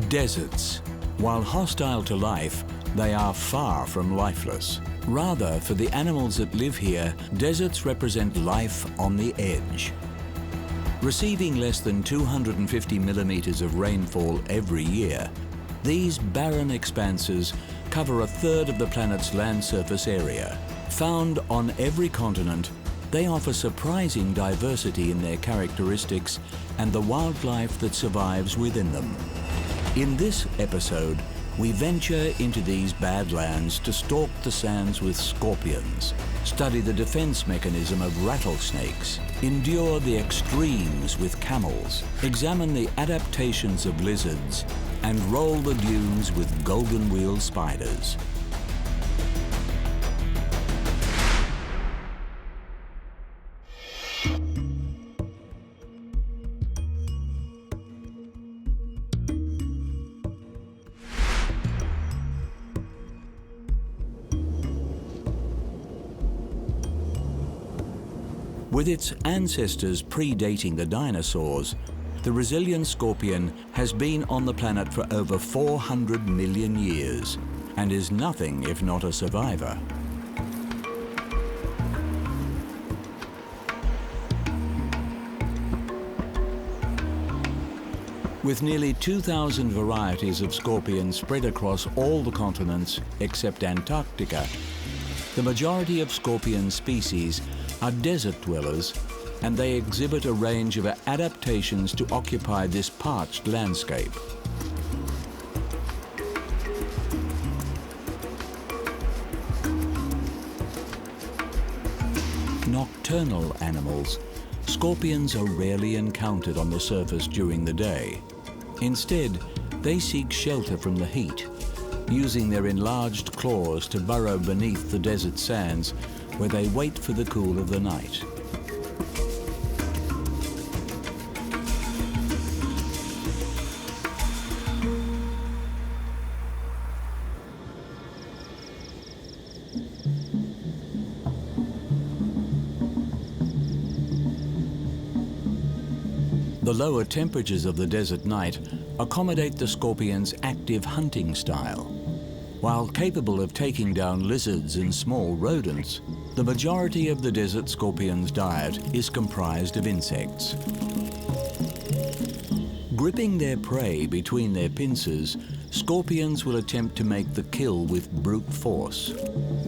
Deserts. While hostile to life, they are far from lifeless. Rather, for the animals that live here, deserts represent life on the edge. Receiving less than 250 millimeters of rainfall every year, these barren expanses cover a third of the planet's land surface area. Found on every continent, they offer surprising diversity in their characteristics and the wildlife that survives within them. In this episode, we venture into these badlands to stalk the sands with scorpions, study the defense mechanism of rattlesnakes, endure the extremes with camels, examine the adaptations of lizards, and roll the dunes with golden wheel spiders. With its ancestors predating the dinosaurs, the resilient scorpion has been on the planet for over 400 million years and is nothing if not a survivor. With nearly 2,000 varieties of scorpions spread across all the continents except Antarctica, the majority of scorpion species are desert dwellers, and they exhibit a range of adaptations to occupy this parched landscape. Nocturnal animals, scorpions are rarely encountered on the surface during the day. Instead, they seek shelter from the heat, using their enlarged claws to burrow beneath the desert sands, where they wait for the cool of the night. The lower temperatures of the desert night accommodate the scorpion's active hunting style. While capable of taking down lizards and small rodents, the majority of the desert scorpion's diet is comprised of insects. Gripping their prey between their pincers, scorpions will attempt to make the kill with brute force.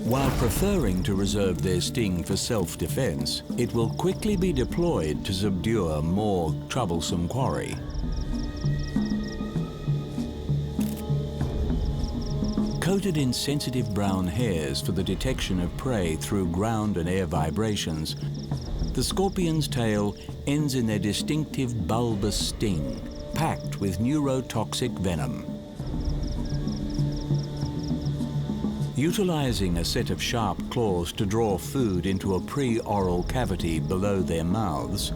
While preferring to reserve their sting for self-defense, it will quickly be deployed to subdue a more troublesome quarry. Coated in sensitive brown hairs for the detection of prey through ground and air vibrations, the scorpion's tail ends in their distinctive bulbous sting, packed with neurotoxic venom. Utilizing a set of sharp claws to draw food into a pre-oral cavity below their mouths,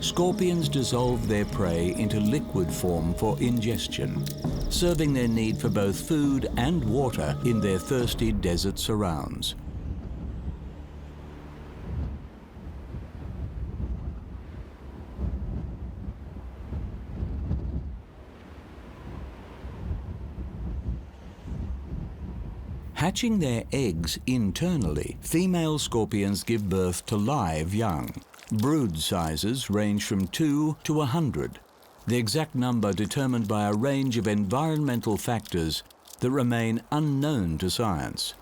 scorpions dissolve their prey into liquid form for ingestion, serving their need for both food and water in their thirsty desert surrounds. Hatching their eggs internally, female scorpions give birth to live young. Brood sizes range from 2 to 100, the exact number determined by a range of environmental factors that remain unknown to science.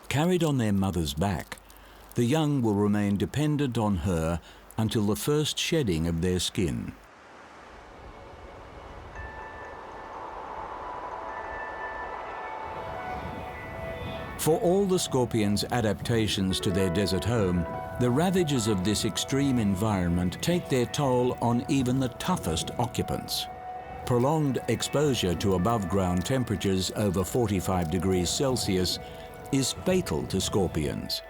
Carried on their mother's back, the young will remain dependent on her until the first shedding of their skin. For all the scorpion's adaptations to their desert home, the ravages of this extreme environment take their toll on even the toughest occupants. Prolonged exposure to above-ground temperatures over 45 degrees Celsius is fatal to scorpions.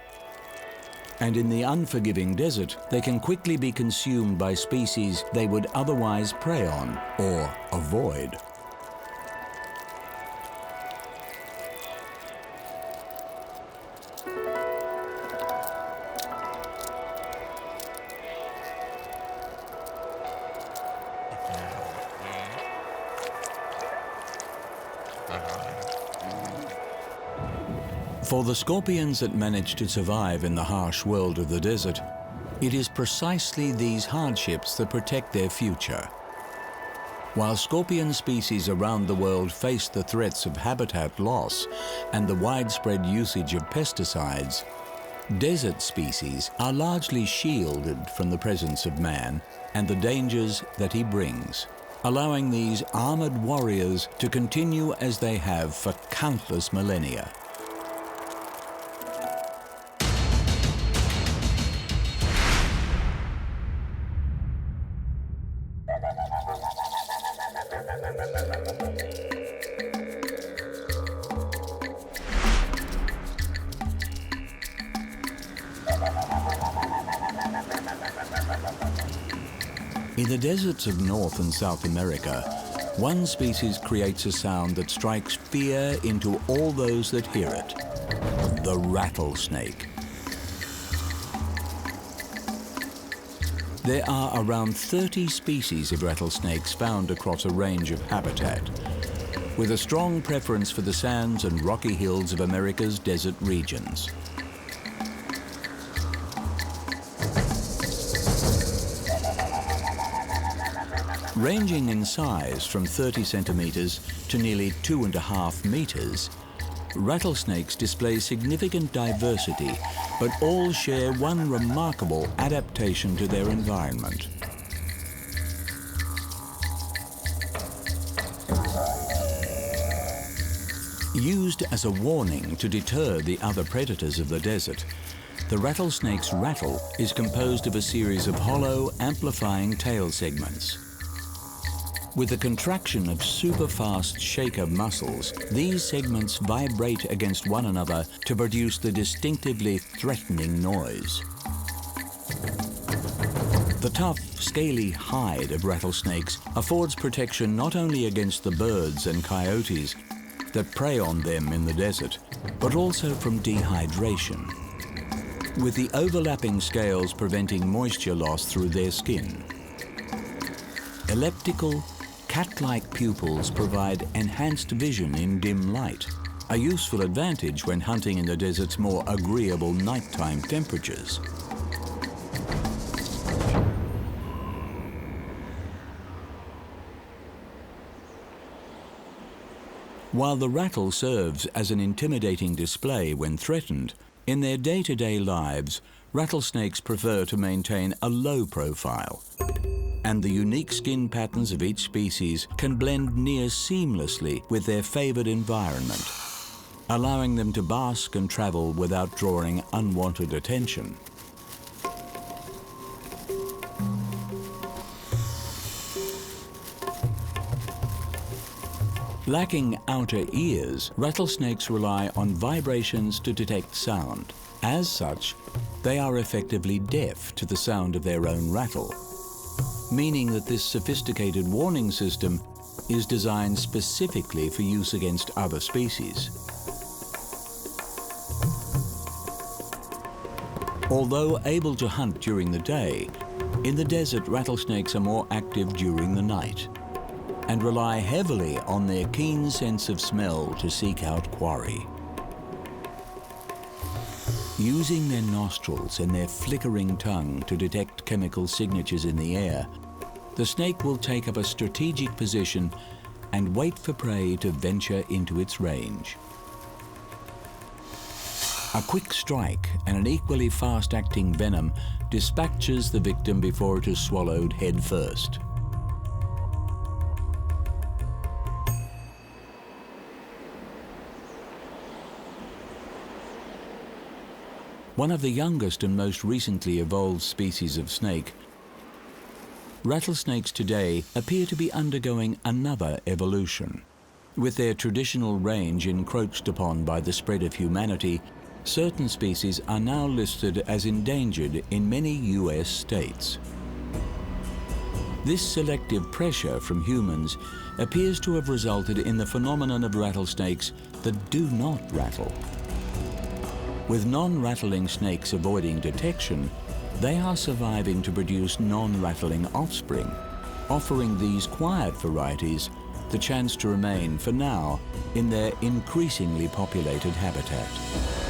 And in the unforgiving desert, they can quickly be consumed by species they would otherwise prey on or avoid. For the scorpions that manage to survive in the harsh world of the desert, it is precisely these hardships that protect their future. While scorpion species around the world face the threats of habitat loss and the widespread usage of pesticides, desert species are largely shielded from the presence of man and the dangers that he brings, allowing these armored warriors to continue as they have for countless millennia. In the deserts of North and South America, one species creates a sound that strikes fear into all those that hear it: the rattlesnake. There are around 30 species of rattlesnakes found across a range of habitat, with a strong preference for the sands and rocky hills of America's desert regions. Ranging in size from 30 centimeters to nearly 2.5 meters, rattlesnakes display significant diversity, but all share one remarkable adaptation to their environment. Used as a warning to deter the other predators of the desert, the rattlesnake's rattle is composed of a series of hollow, amplifying tail segments. With the contraction of super-fast shaker muscles, these segments vibrate against one another to produce the distinctively threatening noise. The tough, scaly hide of rattlesnakes affords protection not only against the birds and coyotes that prey on them in the desert, but also from dehydration, with the overlapping scales preventing moisture loss through their skin. Elliptical, cat-like pupils provide enhanced vision in dim light, a useful advantage when hunting in the desert's more agreeable nighttime temperatures. While the rattle serves as an intimidating display when threatened, in their day-to-day lives, rattlesnakes prefer to maintain a low profile, and the unique skin patterns of each species can blend near seamlessly with their favored environment, allowing them to bask and travel without drawing unwanted attention. Lacking outer ears, rattlesnakes rely on vibrations to detect sound. As such, they are effectively deaf to the sound of their own rattle, meaning that this sophisticated warning system is designed specifically for use against other species. Although able to hunt during the day, in the desert rattlesnakes are more active during the night and rely heavily on their keen sense of smell to seek out quarry. Using their nostrils and their flickering tongue to detect chemical signatures in the air, the snake will take up a strategic position and wait for prey to venture into its range. A quick strike and an equally fast-acting venom dispatches the victim before it is swallowed head first. One of the youngest and most recently evolved species of snake, rattlesnakes today appear to be undergoing another evolution. With their traditional range encroached upon by the spread of humanity, certain species are now listed as endangered in many US states. This selective pressure from humans appears to have resulted in the phenomenon of rattlesnakes that do not rattle. With non-rattling snakes avoiding detection, they are surviving to produce non-rattling offspring, offering these quiet varieties the chance to remain, for now, in their increasingly populated habitat.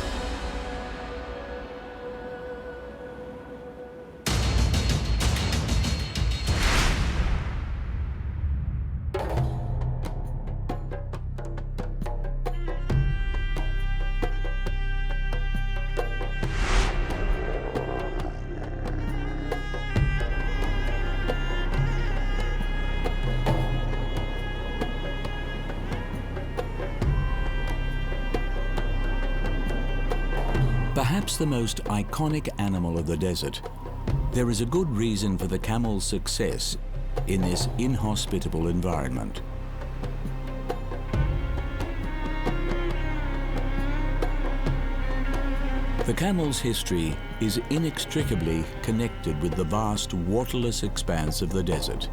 Perhaps the most iconic animal of the desert, there is a good reason for the camel's success in this inhospitable environment. The camel's history is inextricably connected with the vast waterless expanse of the desert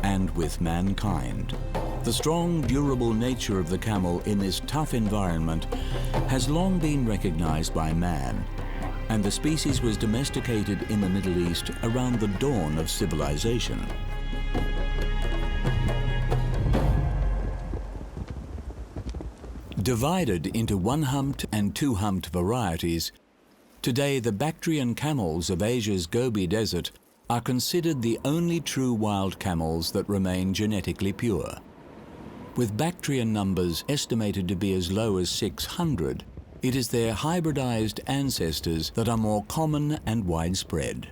and with mankind. The strong, durable nature of the camel in this tough environment has long been recognized by man, and the species was domesticated in the Middle East around the dawn of civilization. Divided into one-humped and two-humped varieties, today the Bactrian camels of Asia's Gobi Desert are considered the only true wild camels that remain genetically pure. With Bactrian numbers estimated to be as low as 600, it is their hybridized ancestors that are more common and widespread.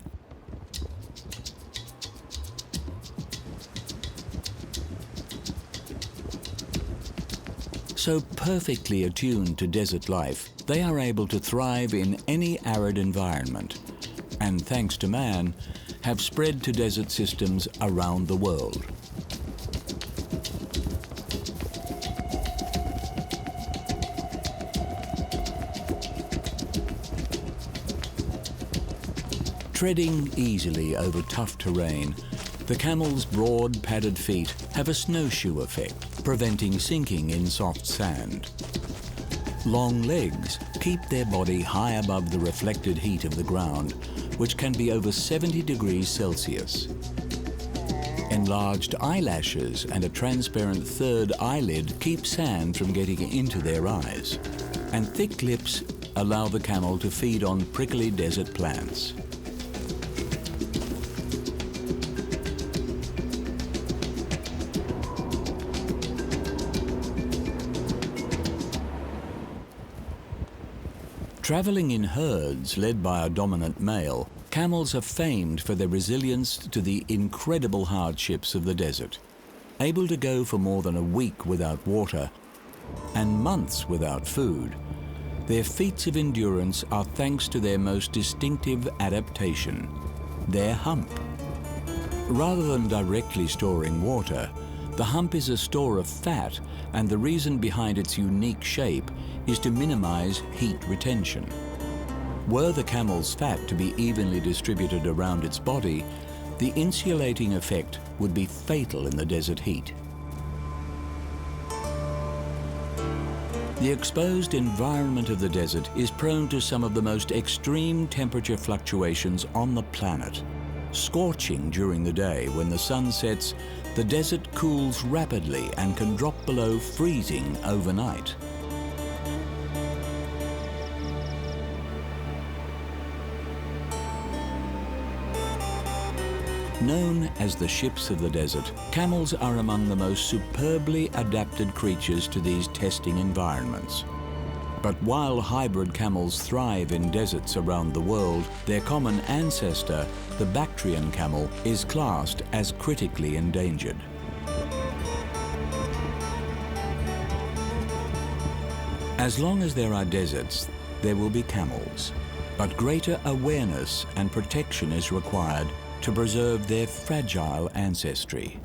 So perfectly attuned to desert life, they are able to thrive in any arid environment, and thanks to man, have spread to desert systems around the world. Treading easily over tough terrain, the camel's broad, padded feet have a snowshoe effect, preventing sinking in soft sand. Long legs keep their body high above the reflected heat of the ground, which can be over 70 degrees Celsius. Enlarged eyelashes and a transparent third eyelid keep sand from getting into their eyes, and thick lips allow the camel to feed on prickly desert plants. Traveling in herds led by a dominant male, camels are famed for their resilience to the incredible hardships of the desert. Able to go for more than a week without water and months without food, their feats of endurance are thanks to their most distinctive adaptation, their hump. Rather than directly storing water, the hump is a store of fat, and the reason behind its unique shape is to minimize heat retention. Were the camel's fat to be evenly distributed around its body, the insulating effect would be fatal in the desert heat. The exposed environment of the desert is prone to some of the most extreme temperature fluctuations on the planet. Scorching during the day, when the sun sets, the desert cools rapidly and can drop below freezing overnight. Known as the ships of the desert, camels are among the most superbly adapted creatures to these testing environments. But while hybrid camels thrive in deserts around the world, their common ancestor, the Bactrian camel, is classed as critically endangered. As long as there are deserts, there will be camels. But greater awareness and protection is required to preserve their fragile ancestry.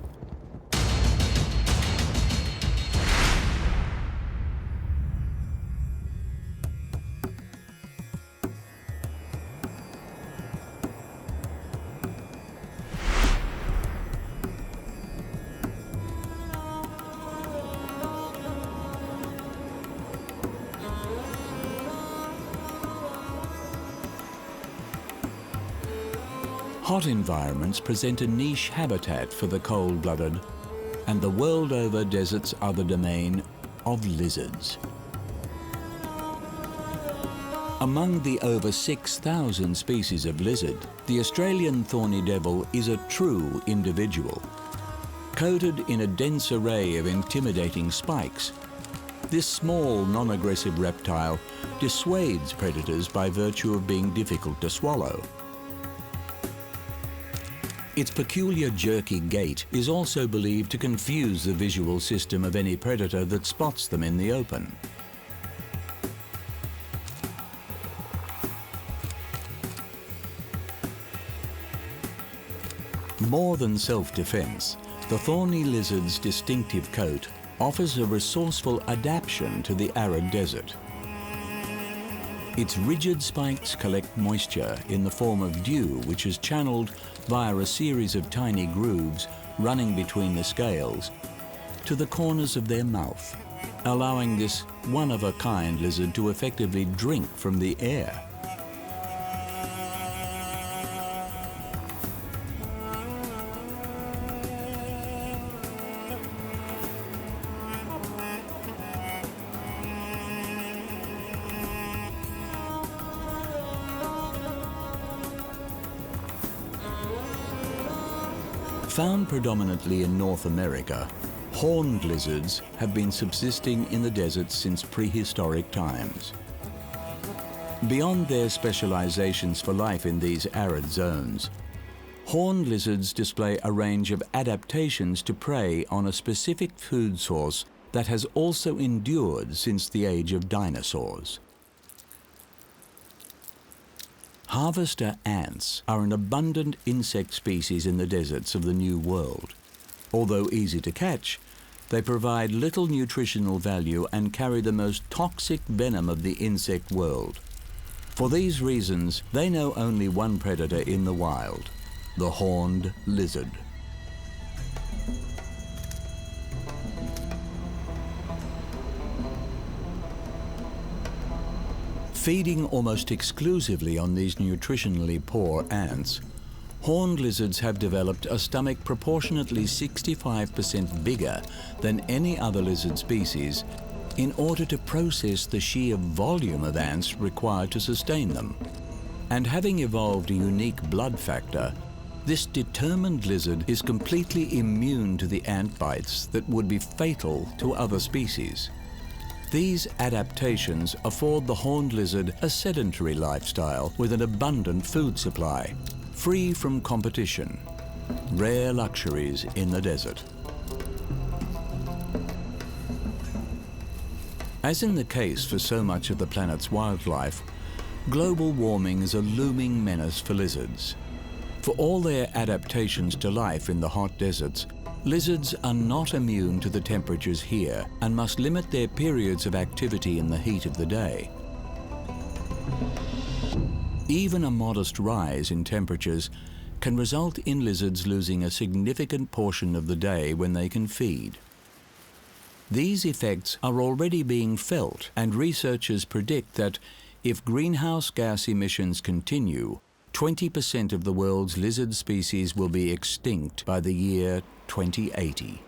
Hot environments present a niche habitat for the cold-blooded, and the world over deserts are the domain of lizards. Among the over 6,000 species of lizard, the Australian thorny devil is a true individual. Coated in a dense array of intimidating spikes, this small, non-aggressive reptile dissuades predators by virtue of being difficult to swallow. Its peculiar jerky gait is also believed to confuse the visual system of any predator that spots them in the open. More than self-defense, the thorny lizard's distinctive coat offers a resourceful adaptation to the arid desert. Its rigid spikes collect moisture in the form of dew, which is channeled via a series of tiny grooves running between the scales to the corners of their mouth, allowing this one-of-a-kind lizard to effectively drink from the air. Found predominantly in North America, horned lizards have been subsisting in the deserts since prehistoric times. Beyond their specializations for life in these arid zones, horned lizards display a range of adaptations to prey on a specific food source that has also endured since the age of dinosaurs. Harvester ants are an abundant insect species in the deserts of the New World. Although easy to catch, they provide little nutritional value and carry the most toxic venom of the insect world. For these reasons, they know only one predator in the wild, the horned lizard. Feeding almost exclusively on these nutritionally poor ants, horned lizards have developed a stomach proportionately 65% bigger than any other lizard species in order to process the sheer volume of ants required to sustain them. And having evolved a unique blood factor, this determined lizard is completely immune to the ant bites that would be fatal to other species. These adaptations afford the horned lizard a sedentary lifestyle with an abundant food supply, free from competition, rare luxuries in the desert. As in the case for so much of the planet's wildlife, global warming is a looming menace for lizards. For all their adaptations to life in the hot deserts, lizards are not immune to the temperatures here and must limit their periods of activity in the heat of the day. Even a modest rise in temperatures can result in lizards losing a significant portion of the day when they can feed. These effects are already being felt, and researchers predict that if greenhouse gas emissions continue, 20% of the world's lizard species will be extinct by the year 2080.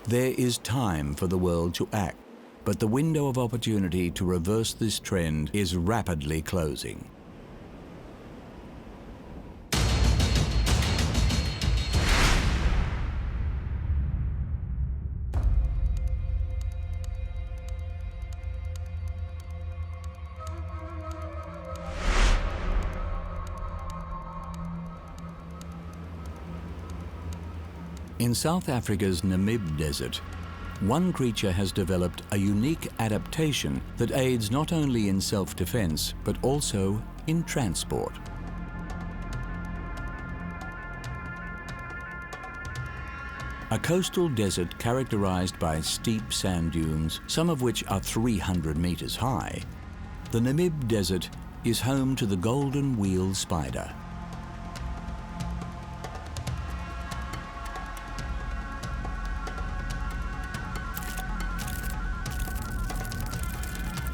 There is time for the world to act, but the window of opportunity to reverse this trend is rapidly closing. In South Africa's Namib Desert, one creature has developed a unique adaptation that aids not only in self-defense, but also in transport. A coastal desert characterized by steep sand dunes, some of which are 300 meters high, the Namib Desert is home to the golden wield spider.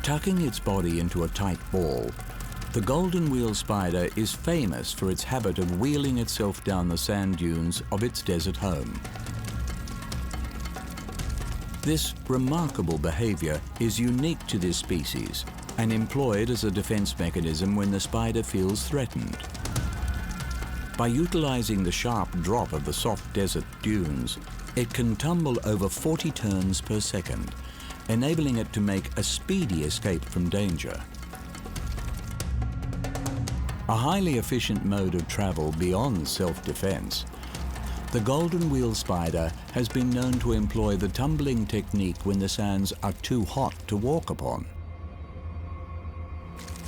Tucking its body into a tight ball, the golden wheel spider is famous for its habit of wheeling itself down the sand dunes of its desert home. This remarkable behavior is unique to this species and employed as a defense mechanism when the spider feels threatened. By utilizing the sharp drop of the soft desert dunes, it can tumble over 40 turns per second, enabling it to make a speedy escape from danger. A highly efficient mode of travel beyond self-defense, the golden wheel spider has been known to employ the tumbling technique when the sands are too hot to walk upon.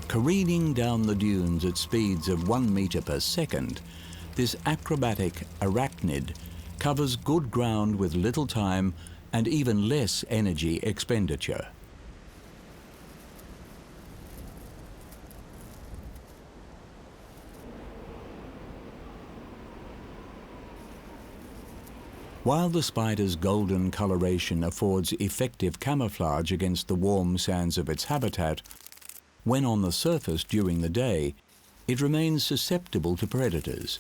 Careening down the dunes at speeds of 1 meter per second, this acrobatic arachnid covers good ground with little time and even less energy expenditure. While the spider's golden coloration affords effective camouflage against the warm sands of its habitat, when on the surface during the day, it remains susceptible to predators,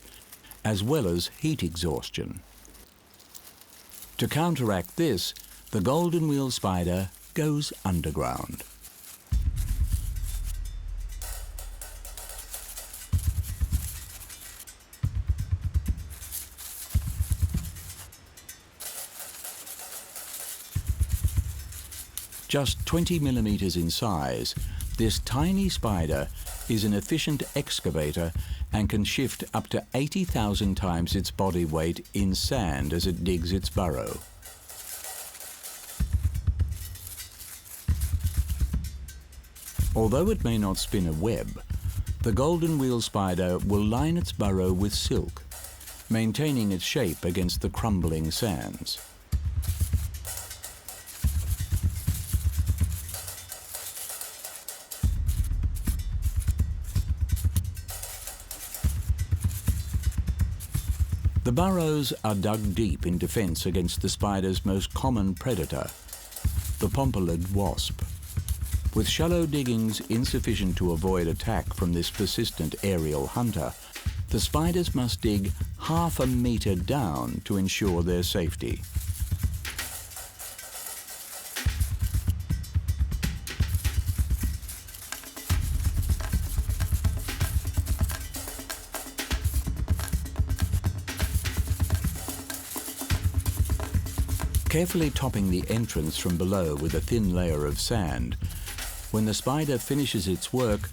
as well as heat exhaustion. To counteract this, the golden wheel spider goes underground. Just 20 millimeters in size, this tiny spider is an efficient excavator and can shift up to 80,000 times its body weight in sand as it digs its burrow. Although it may not spin a web, the golden wheel spider will line its burrow with silk, maintaining its shape against the crumbling sands. The burrows are dug deep in defense against the spider's most common predator, the pompolid wasp. With shallow diggings insufficient to avoid attack from this persistent aerial hunter, the spiders must dig half a meter down to ensure their safety. Carefully topping the entrance from below with a thin layer of sand, when the spider finishes its work,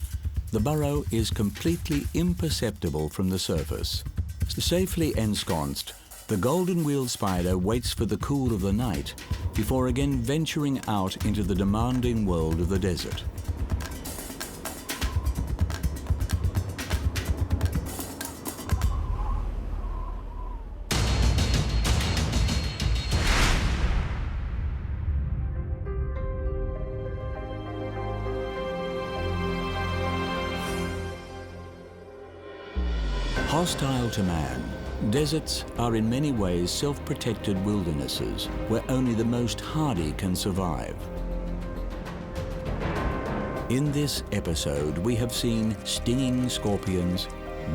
the burrow is completely imperceptible from the surface. Safely ensconced, the golden wheel spider waits for the cool of the night before again venturing out into the demanding world of the desert. Hostile to man, deserts are in many ways self-protected wildernesses where only the most hardy can survive. In this episode, we have seen stinging scorpions,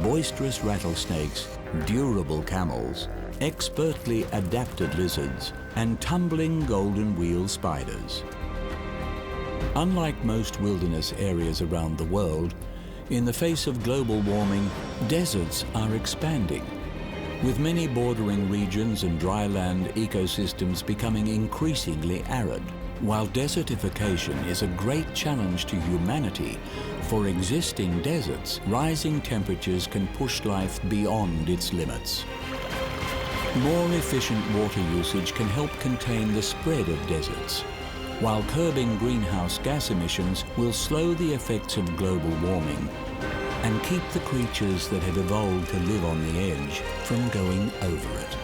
boisterous rattlesnakes, durable camels, expertly adapted lizards, and tumbling golden wheel spiders. Unlike most wilderness areas around the world, in the face of global warming, deserts are expanding, with many bordering regions and dryland ecosystems becoming increasingly arid. While desertification is a great challenge to humanity, for existing deserts, rising temperatures can push life beyond its limits. More efficient water usage can help contain the spread of deserts, while curbing greenhouse gas emissions will slow the effects of global warming and keep the creatures that have evolved to live on the edge from going over it.